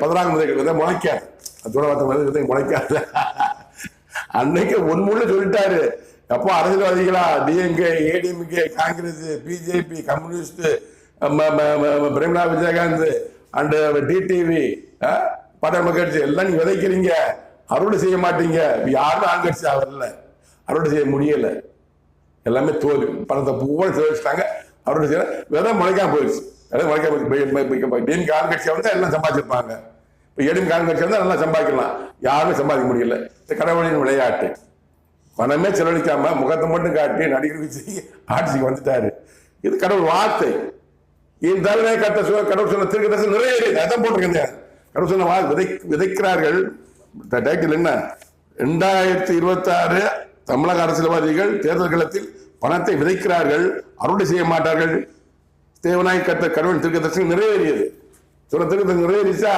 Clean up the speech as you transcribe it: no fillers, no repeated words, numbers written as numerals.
14 விதை முளைக்காது, விதை முளைக்காது. அன்னைக்கு ஒன்முள்ள சொல்லிட்டாரு. அப்போ அரசியல்வாதிகளா DMK, ADMK, Congress, BJP, communist, Premalatha Vijayakanth and TTV, படம் கட்சி எல்லாம் நீங்க விதைக்கிறீங்க, அறுவடை செய்ய மாட்டீங்க. யாருமே ஆளுங்கட்சி வரல, அறுவடை செய்ய முடியல, எல்லாமே தோல்வி. பணத்தை பூவா செலவழிச்சிட்டாங்க, அறுவடை செய்ய விதை முளைக்காம போயிடுச்சு. டிஎம்கே ஆளுங்கட்சியா வந்து எல்லாம் சம்பாதிச்சிருப்பாங்க. இப்போ ஏடிஎம்கே ஆளுங்கட்சியா வந்து நல்லா சம்பாதிக்கலாம், யாருமே சம்பாதிக்க முடியல. இந்த கடவுளின் விளையாட்டு. பணமே செலவழிக்காம முகத்தை மட்டும் காட்டி நடிகர் விஜய் ஆட்சிக்கு வந்துட்டாரு. இது கடவுள் வார்த்தை. என் தலைமை கடவுள் சொன்ன திருக்கதர்சி நிறைவேறியது. அதான் போட்டிருக்கேன். கடவுள் சொன்ன விதைக்கிறார்கள். டைட்டில் என்ன? 2026 தமிழக அரசியல்வாதிகள் தேர்தல் களத்தில் பணத்தை விதைக்கிறார்கள், அறுவடை செய்ய மாட்டார்கள். தேவநாயக கடவுள் திருக்கதர்சி நிறைவேறியது. சொன்ன திருக்கதர்சி நிறைவேறிச்சா?